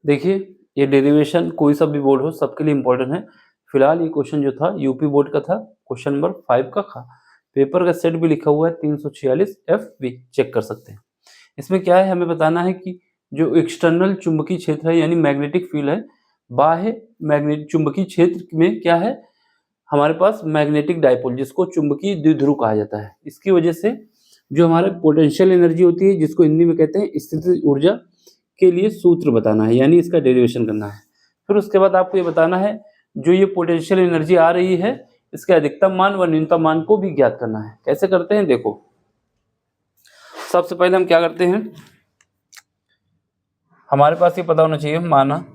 देखिए, ये डेरिवेशन कोई सा भी बोर्ड हो सबके लिए इम्पोर्टेंट है। फिलहाल ये क्वेश्चन जो था यूपी बोर्ड का था, क्वेश्चन नंबर 5 का था। पेपर का सेट भी लिखा हुआ है 346 FB, चेक कर सकते हैं। इसमें क्या है, हमें बताना है कि जो एक्सटर्नल चुंबकीय क्षेत्र है यानी मैग्नेटिक फील्ड है, बाह्य मैग्नेटिक चुंबकीय क्षेत्र में क्या है, हमारे पास मैग्नेटिक डाइपोल जिसको चुंबकीय द्विध्रुव कहा जाता है। इसकी वजह से जो हमारे पोटेंशियल एनर्जी होती है जिसको हिंदी में कहते हैं स्थितिज ऊर्जा, के लिए सूत्र बताना है यानी इसका डेरिवेशन करना है। फिर उसके बाद आपको ये बताना है जो ये पोटेंशियल एनर्जी आ रही है इसके अधिकतम मान व न्यूनतम मान को भी ज्ञात करना है। कैसे करते हैं देखो, सबसे पहले हम क्या करते हैं, हमारे पास ये पता होना चाहिए, माना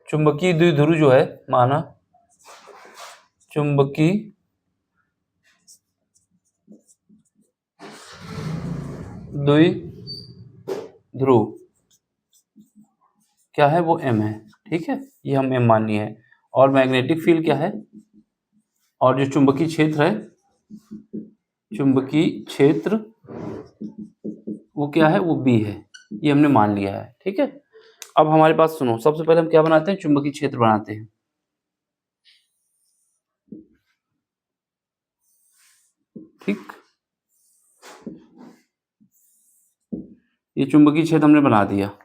चुंबकीय द्विध्रुव जो है, माना चुंबकीय द्विध्रुव क्या है, वो M है। ठीक है, ये हम M मान लिए है। और मैग्नेटिक फील्ड क्या है, और जो चुंबकीय क्षेत्र है, चुंबकीय क्षेत्र वो क्या है, वो B है। ये हमने मान लिया है। ठीक है, अब हमारे पास सुनो, सबसे पहले हम क्या बनाते हैं, चुंबकीय क्षेत्र बनाते हैं। ठीक, ये चुंबकीय क्षेत्र हमने बना दिया।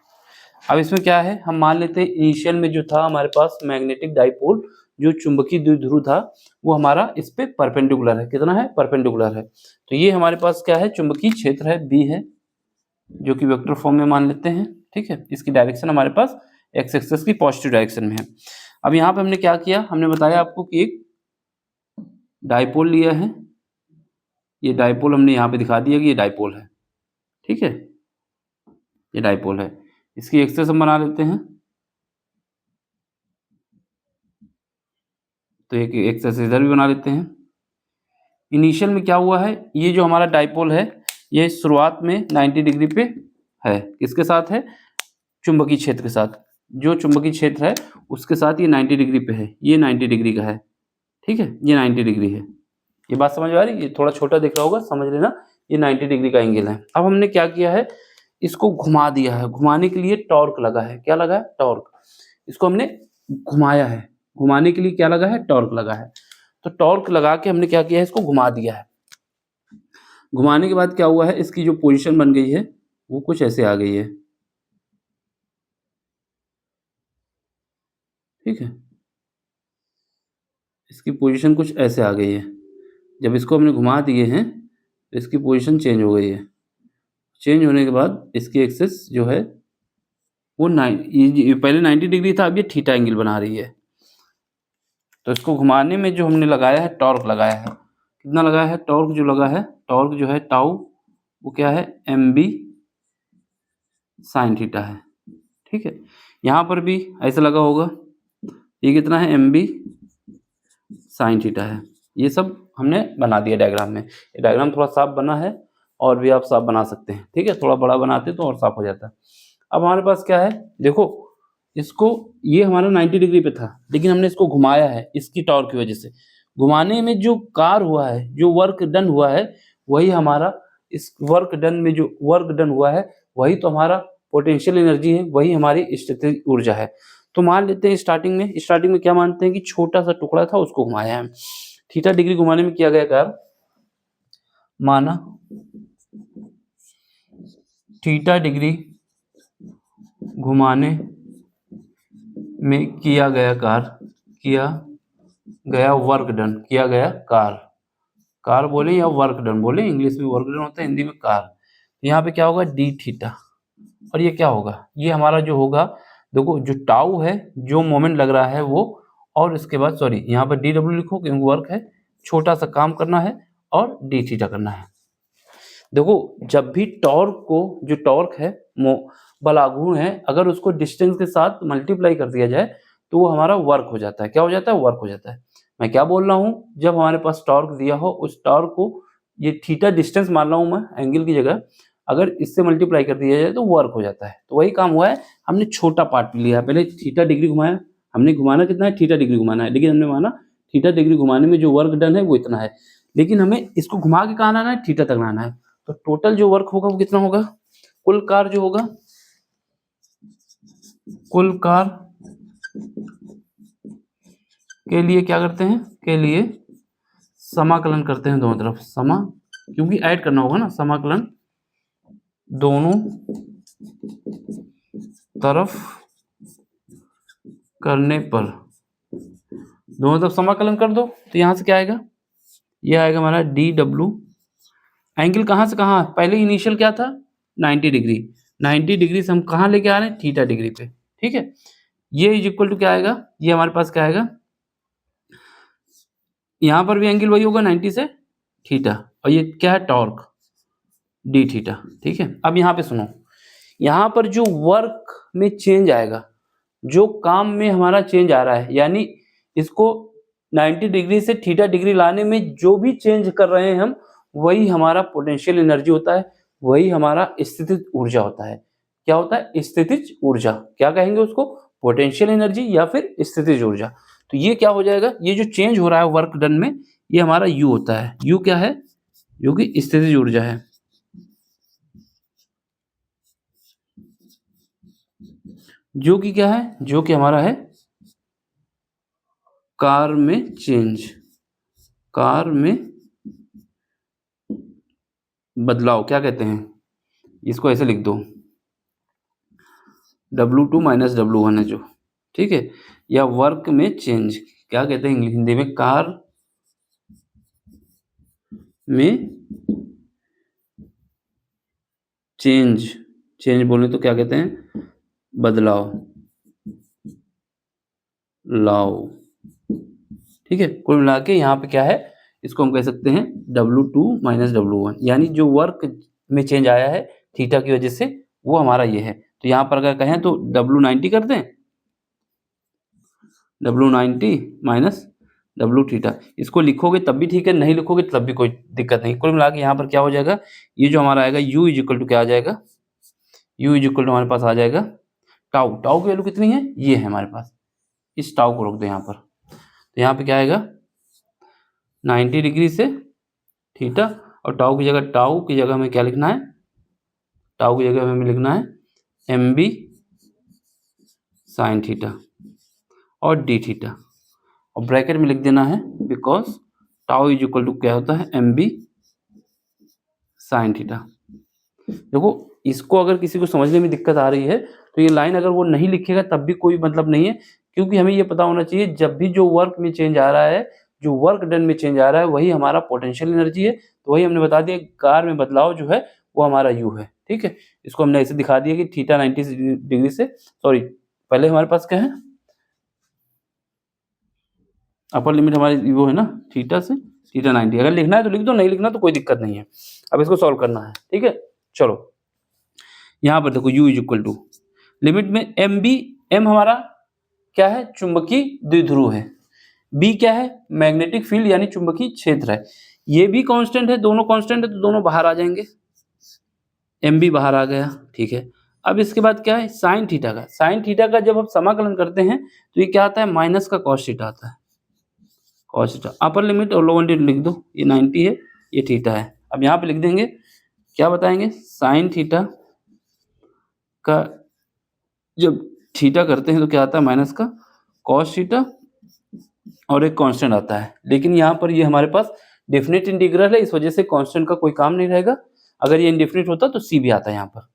अब इसमें क्या है, हम मान लेते हैं इनिशियल में जो था हमारे पास मैग्नेटिक डाइपोल, जो चुंबकीय द्विध्रुव था वो हमारा इस पे परपेंडिकुलर है। कितना है, परपेंडिकुलर है। तो ये हमारे पास क्या है, चुंबकीय क्षेत्र है B है, जो कि वेक्टर फॉर्म में मान लेते हैं। ठीक है, इसकी डायरेक्शन हमारे पास एक्स एक्सिस की पॉजिटिव डायरेक्शन में है। अब यहाँ पे हमने क्या किया, हमने बताया आपको कि एक डाइपोल लिया है, ये डाइपोल हमने यहाँ पे दिखा दिया कि ये डाइपोल है। ठीक है, ये डाइपोल है, इसकी एक्सिस हम बना लेते हैं। तो एक एक्सिस इधर भी बना लेते हैं। इनिशियल में क्या हुआ है, ये जो हमारा डाइपोल है ये शुरुआत में 90 डिग्री पे है। किसके साथ है, चुंबकीय क्षेत्र के साथ। जो चुंबकीय क्षेत्र है उसके साथ ये 90 डिग्री पे है, ये 90 डिग्री का है। ठीक है, ये 90 डिग्री है। ये बात समझ में आ रही है, ये थोड़ा छोटा दिख रहा होगा, समझ लेना, ये 90 डिग्री का एंगल है। अब हमने क्या किया है, इसको घुमा दिया है। घुमाने के लिए टॉर्क लगा है। क्या लगा है, टॉर्क। इसको हमने घुमाया है, घुमाने के लिए क्या लगा है, टॉर्क लगा है। तो टॉर्क लगा के हमने क्या किया है, इसको घुमा दिया है। घुमाने के बाद क्या हुआ है, इसकी जो पोजीशन बन गई है वो कुछ ऐसे आ गई है। ठीक है, इसकी पोजीशन कुछ ऐसे आ गई है। जब इसको हमने घुमा दिए हैं तो इसकी पोजीशन चेंज हो गई है। चेंज होने के बाद इसकी एक्सिस जो है वो ये पहले 90 डिग्री था, अब ये थीटा एंगल बना रही है। तो इसको घुमाने में जो हमने लगाया है, टॉर्क लगाया है। कितना लगाया है, टॉर्क जो लगा है, टॉर्क जो है टाउ, वो क्या है, MB साइन थीटा है। ठीक है, यहाँ पर भी ऐसा लगा होगा, ये कितना है, MB साइन थीटा है। ये सब हमने बना दिया डायग्राम में। ये डायग्राम थोड़ा साफ बना है, और भी आप साफ बना सकते हैं। ठीक है, थोड़ा बड़ा बनाते तो और साफ हो जाता। अब हमारे पास क्या है, देखो, इसको, ये हमारा 90 डिग्री पे था लेकिन हमने इसको घुमाया है इसकी टॉर्क की वजह से। घुमाने में जो कार्य हुआ है, जो वर्क डन हुआ है, वही हमारा, इस वर्क डन में जो वर्क डन हुआ है वही तो हमारा पोटेंशियल एनर्जी है, वही हमारी स्थितिज ऊर्जा है। तो मान लेते हैं स्टार्टिंग में क्या मानते हैं कि छोटा सा टुकड़ा था उसको घुमाया है। थीटा डिग्री घुमाने में किया गया कार्य, माना थीटा डिग्री घुमाने में किया गया कार्य, किया गया वर्क डन, किया गया कार्य बोले या वर्क डन बोले, इंग्लिश में वर्क डन होता है, हिंदी में कार्य। यहाँ पे क्या होगा, डी थीटा, और ये क्या होगा, ये हमारा जो होगा, देखो जो टाउ है, जो मोमेंट लग रहा है वो, और इसके बाद सॉरी यहाँ पर डी डब्ल्यू लिखो क्योंकि वर्क है, छोटा सा काम करना है, और डी थीटा करना है। देखो जब भी टॉर्क को, जो टॉर्क है बलाघूर्ण है, अगर उसको डिस्टेंस के साथ मल्टीप्लाई कर दिया जाए तो वो हमारा वर्क हो जाता है। क्या हो जाता है, वर्क हो जाता है। मैं क्या बोल रहा हूँ, जब हमारे पास टॉर्क दिया हो, उस टॉर्क को, ये थीटा डिस्टेंस मान रहा हूँ मैं एंगल की जगह, अगर इससे मल्टीप्लाई कर दिया जाए तो वर्क हो जाता है। तो वही काम हुआ है, हमने छोटा पार्ट लिया है। पहले थीटा डिग्री घुमाया, हमने घुमाना कितना है, थीटा डिग्री घुमाना है, लेकिन हमने माना थीटा डिग्री घुमाने में जो वर्क डन है वो इतना है, लेकिन हमें इसको घुमा के कहाँ लाना है, थीटा तक लाना है। तो टोटल जो वर्क होगा वो कितना होगा, कुल कार जो होगा, कुल कार के लिए क्या करते हैं, के लिए समाकलन करते हैं दोनों तरफ, क्योंकि ऐड करना होगा ना, समाकलन दोनों तरफ करने पर, दोनों तरफ समाकलन कर दो तो यहां से क्या आएगा, ये आएगा हमारा DW। एंगल कहां से कहां, पहले इनिशियल क्या था 90 डिग्री, 90 डिग्री से हम कहां लेके आ रहे हैं, थीटा डिग्री पे, ठीक है। ये इज इक्वल टू क्या आएगा, ये हमारे पास क्या आएगा, यहां पर भी एंगल वही होगा 90 से थीटा, और ये क्या है टॉर्क डी थीटा, ठीक है। अब यहाँ पे सुनो, यहाँ पर जो वर्क में चेंज आएगा, जो काम में हमारा चेंज आ रहा है, यानी इसको 90 डिग्री से थीटा डिग्री लाने में जो भी चेंज कर रहे हैं हम, वही हमारा पोटेंशियल एनर्जी होता है, वही हमारा स्थितिज ऊर्जा होता है। क्या होता है, स्थितिज ऊर्जा, क्या कहेंगे उसको, पोटेंशियल एनर्जी या फिर स्थितिज ऊर्जा। तो ये क्या हो जाएगा, ये जो चेंज हो रहा है वर्क डन में, ये हमारा यू होता है। यू क्या है, जो कि स्थितिज ऊर्जा है, जो कि क्या है, जो कि हमारा है कार में चेंज, कार में बदलाव, क्या कहते हैं इसको, ऐसे लिख दो W2 माइनस W1 है जो, ठीक है, या वर्क में चेंज, क्या कहते हैं हिंदी में, कार में चेंज, चेंज बोले तो क्या कहते हैं, बदलाव, लाओ, ठीक है। कुल मिला के यहाँ पे क्या है, इसको हम कह सकते हैं W2 माइनस W1, यानी जो वर्क में चेंज आया है थीटा की वजह से, वो हमारा ये है। तो यहाँ पर अगर कहें तो W90 कर दें, W90 माइनस W थीटा, इसको लिखोगे तब भी ठीक है, नहीं लिखोगे तब भी कोई दिक्कत नहीं। कुल मिला के यहाँ पर क्या हो जाएगा, ये जो हमारा आएगा U इज इक्वल टू क्या आ जाएगा, U इज इक्वल टू हमारे पास आ जाएगा टाउ, टाउ की वैल्यू कितनी है, ये है हमारे पास, इस टाउ को रख दो यहाँ पर। तो यहाँ पे क्या आएगा 90 डिग्री से थीटा, और टाउ की जगह हमें क्या लिखना है, टाउ की जगह हमें लिखना है MB साइन थीटा और डी थीटा, और ब्रैकेट में लिख देना है because tau is equal to क्या होता है, MB साइन थीटा। देखो इसको अगर किसी को समझने में दिक्कत आ रही है तो ये लाइन अगर वो नहीं लिखेगा तब भी कोई मतलब नहीं है, क्योंकि हमें ये पता होना चाहिए जब भी जो वर्क में चेंज आ रहा है, जो वर्क डन में चेंज आ रहा है, वही हमारा पोटेंशियल एनर्जी है। तो वही हमने बता दिया, कार में बदलाव जो है वो हमारा यू है, ठीक है। इसको हमने ऐसे दिखा दिया कि थीटा 90 डिग्री से, सॉरी पहले हमारे पास क्या है, अपर लिमिट हमारी वो है ना थीटा से थीटा 90, अगर लिखना है तो लिख दो, नहीं लिखना तो कोई दिक्कत नहीं है। अब इसको सॉल्व करना है, ठीक है। चलो यहाँ पर देखो u is equal to limit में एम हमारा क्या है, चुंबकीय द्विध्रुव है, b क्या है, मैग्नेटिक फील्ड यानी चुंबकीय क्षेत्र है, ये भी कांस्टेंट है, दोनों कांस्टेंट है तो दोनों बाहर आ जाएंगे, MB बाहर आ गया, ठीक है। अब इसके बाद क्या है, साइन थीटा का, साइन थीटा का जब हम समाकलन करते हैं तो ये क्या आता है, माइनस का कॉस थीटा आता है, कॉस थीटा। अपर लिमिट और लोअर लिमिट लिख दो, ये 90 है, ये थीटा है। अब यहाँ पे लिख देंगे, क्या बताएंगे, साइन थीटा का जब थीटा करते हैं तो क्या आता है, माइनस का कॉस थीटा और एक कांस्टेंट आता है, लेकिन यहाँ पर ये हमारे पास डेफिनेट इंटीग्रल है, इस वजह से कांस्टेंट का कोई काम नहीं रहेगा। अगर ये इंडेफिनिट होता तो सी भी आता है, यहाँ पर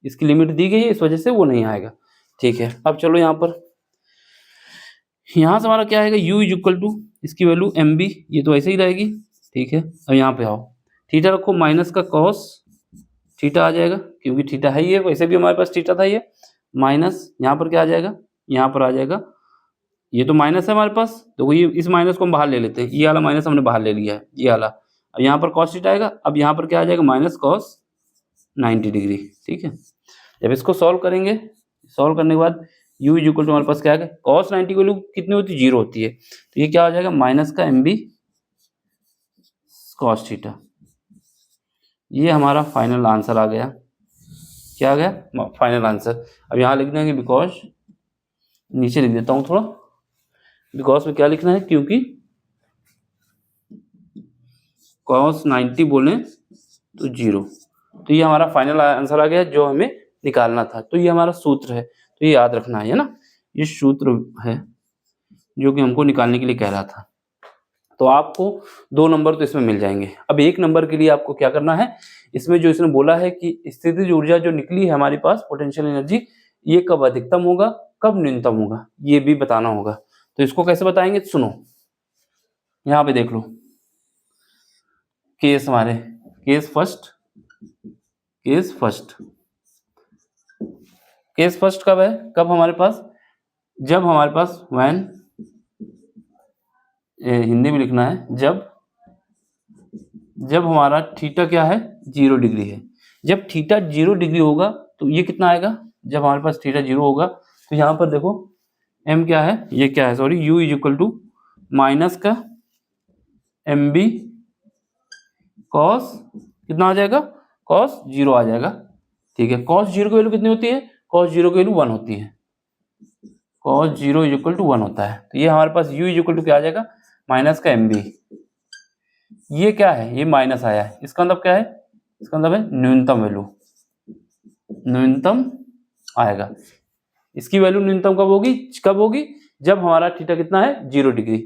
इसकी लिमिट दी गई है इस वजह से वो नहीं आएगा, ठीक है। अब चलो यहाँ पर, यहाँ से हमारा क्या आएगा, u इज इक्वल टू इसकी वैल्यू MB, ये तो ऐसे ही रहेगी, ठीक है। अब यहाँ पे आओ, थीटा रखो, माइनस का कॉस थीटा आ जाएगा, क्योंकि थीटा है ही है, वैसे भी हमारे पास थीटा था, ये माइनस यहाँ पर क्या आ जाएगा, यहाँ पर आ जाएगा, ये तो माइनस है हमारे पास, तो ये इस माइनस को हम बाहर ले लेते हैं, ये वाला माइनस हमने बाहर ले लिया है, ये वाला। अब यहाँ पर कॉस थीटा आएगा, अब यहाँ पर क्या आ जाएगा, माइनस कॉस 90 डिग्री, ठीक है। जब इसको सॉल्व करेंगे, सॉल्व करने के बाद u इज इक्वल टू हमारे पास क्या है, कॉस 90 की वैल्यू कितनी होती है, 0 होती है, तो ये क्या हो जाएगा, माइनस का MB कॉस थीटा। ये हमारा फाइनल आंसर आ गया, क्या आ गया, फाइनल आंसर। अब यहाँ लिख देंगे बिकॉज, नीचे लिख देता हूँ थोड़ा, बिकॉज में क्या लिखना है, क्योंकि कॉस 90 बोले तो 0, तो ये हमारा फाइनल आंसर आ गया जो हमें निकालना था। तो ये हमारा सूत्र है, तो ये याद रखना है ना, ये सूत्र है जो कि हमको निकालने के लिए कह रहा था। तो आपको 2 नंबर तो इसमें मिल जाएंगे। अब 1 नंबर के लिए आपको क्या करना है, इसमें जो इसने बोला है कि स्थितिज ऊर्जा जो निकली है हमारे पास पोटेंशियल एनर्जी, ये कब अधिकतम होगा कब न्यूनतम होगा, ये भी बताना होगा। तो इसको कैसे बताएंगे, सुनो यहाँ पे देख लो, केस हमारे केस फर्स्ट कब है, कब हमारे पास, जब हमारे पास व्हेन, हिंदी में लिखना है, जब हमारा थीटा क्या है 0 डिग्री है। जब थीटा 0 डिग्री होगा तो ये कितना आएगा, जब हमारे पास थीटा 0 होगा तो यहाँ पर देखो m क्या है, ये क्या है sorry, u is equal to minus का mb कॉस कितना आ जाएगा, कॉस 0 आ जाएगा। ठीक है, कॉस 0 की वैल्यू कितनी होती है, कॉस 0 की वैल्यू 1 होती है, कॉस 0 इज इक्वल टू 1 होता है। तो ये हमारे पास u इज इक्वल टू क्या आ जाएगा, माइनस का mb। ये क्या है, ये माइनस आया है, इसका मतलब क्या है, इसका मतलब है न्यूनतम वैल्यू, न्यूनतम आएगा। इसकी वैल्यू न्यूनतम कब होगी, जब हमारा थीटा कितना है 0 डिग्री,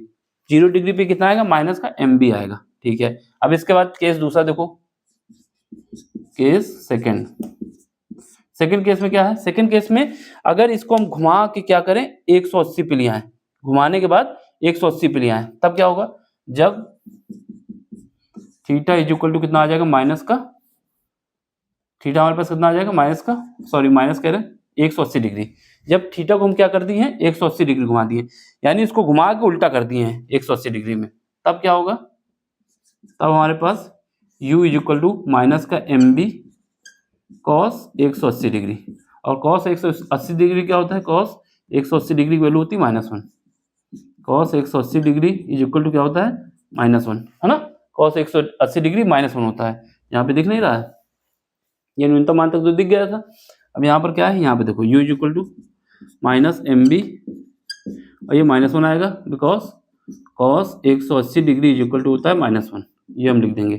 0 डिग्री पे कितना आएगा, माइनस का mb आएगा। ठीक है, अब इसके बाद केस दूसरा देखो, केस सेकंड केस में क्या है, सेकंड केस में अगर इसको हम घुमा के क्या करें 180 पे ले आए, घुमाने के बाद 180 पे ले आए, तब क्या होगा, जब थीटा इज इक्वल टू कितना आ जाएगा, माइनस का, थीटा हमारे पास कितना आ जाएगा, माइनस कह रहे हैं 180 डिग्री। जब थीटा को हम क्या कर दिए हैं 180 डिग्री घुमा दिए, यानी इसको घुमा के उल्टा कर दिए हैं 180 डिग्री में, तब क्या होगा, तब हमारे पास u is equal to minus का mb कॉस 180 डिग्री, और कॉस 180 डिग्री क्या होता है, कॉस 180 डिग्री की वैल्यू होती है -1, cos 180 degree is equal to क्या होता है, -1, है ना, कॉस 180 डिग्री -1 होता है। यहाँ पे दिख नहीं रहा है, ये न्यूनतम मान तक तो दिख गया था। अब यहाँ पर क्या है, यहाँ पे देखो u is equal to minus mb, और ये -1 आएगा because cos 180 degree is equal to होता है -1, ये हम लिख देंगे।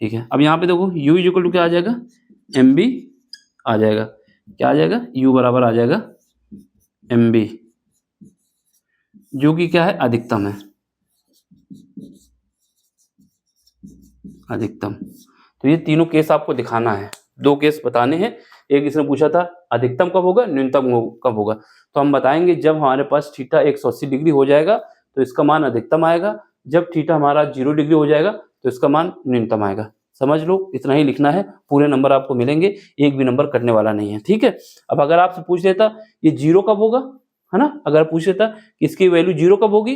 ठीक है, अब यहाँ पे देखो u इज इक्वल टू क्या आ जाएगा, mb आ जाएगा, क्या आ जाएगा, u बराबर आ जाएगा mb, जो कि क्या है, अधिकतम है, अधिकतम। तो ये तीनों केस आपको दिखाना है, 2 केस बताने हैं। एक इसने पूछा था अधिकतम कब होगा, न्यूनतम कब होगा, तो हम बताएंगे जब हमारे पास थीटा 180 डिग्री हो जाएगा तो इसका मान अधिकतम आएगा, जब थीटा हमारा 0 डिग्री हो जाएगा तो इसका मान न्यूनतम आएगा। समझ लो, इतना ही लिखना है, पूरे नंबर आपको मिलेंगे, एक भी नंबर कटने वाला नहीं है। ठीक है, अब अगर आपसे पूछ लेता ये 0 कब होगा, है ना, अगर पूछ लेता कि इसकी वैल्यू 0 कब होगी,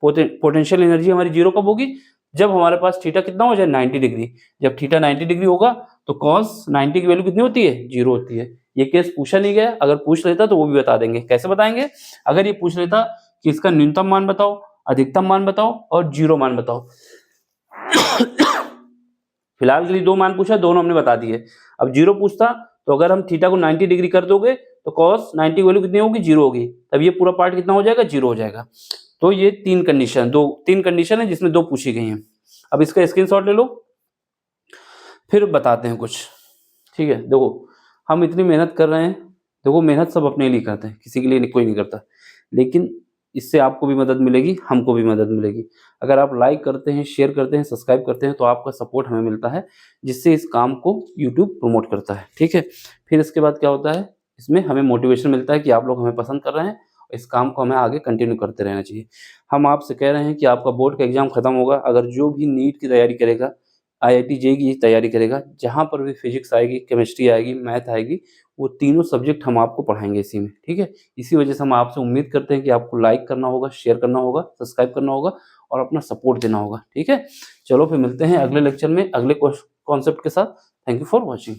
पोटेंशियल एनर्जी हमारी 0 कब होगी, जब हमारे पास थीटा कितना हो जाए 90 डिग्री। जब थीटा 90 डिग्री होगा तो कॉस 90 की वैल्यू कितनी होती है, 0 होती है। ये केस पूछा नहीं गया, अगर पूछ लेता तो वो भी बता देंगे। कैसे बताएंगे, अगर ये पूछ लेता कि इसका न्यूनतम मान बताओ, अधिकतम मान बताओ और 0 मान बताओ। फिलहाल के लिए 2 मान पूछा, दोनों हमने बता दिए। अब 0 पूछता तो अगर हम थीटा को 90 डिग्री कर दोगे तो कॉस 90 की वैल्यू कितनी होगी, 0 होगी, तब ये पूरा पार्ट कितना हो जाएगा, 0 हो जाएगा। तो ये 3 कंडीशन है जिसमें 2 पूछी गई हैं। अब इसका स्क्रीनशॉट ले लो, फिर बताते हैं कुछ। ठीक है, देखो हम इतनी मेहनत कर रहे हैं, देखो मेहनत सब अपने लिए करते हैं, किसी के लिए कोई नहीं करता, लेकिन इससे आपको भी मदद मिलेगी, हमको भी मदद मिलेगी। अगर आप लाइक करते हैं, शेयर करते हैं, सब्सक्राइब करते हैं तो आपका सपोर्ट हमें मिलता है, जिससे इस काम को यूट्यूब प्रमोट करता है। ठीक है, फिर इसके बाद क्या होता है, इसमें हमें मोटिवेशन मिलता है कि आप लोग हमें पसंद कर रहे हैं, इस काम को हमें आगे कंटिन्यू करते रहना चाहिए। हम आपसे कह रहे हैं कि आपका बोर्ड का एग्जाम खत्म होगा, अगर जो भी नीट की तैयारी करेगा, IIT JEE की तैयारी करेगा, जहाँ पर भी फिजिक्स आएगी, केमिस्ट्री आएगी, मैथ आएगी, वो तीनों सब्जेक्ट हम आपको पढ़ाएंगे इसी में। ठीक है, इसी वजह से हम आपसे उम्मीद करते हैं कि आपको लाइक करना होगा, शेयर करना होगा, सब्सक्राइब करना होगा और अपना सपोर्ट देना होगा। ठीक है, चलो फिर मिलते हैं अगले लेक्चर में अगले कॉन्सेप्ट के साथ। Thank you for watching.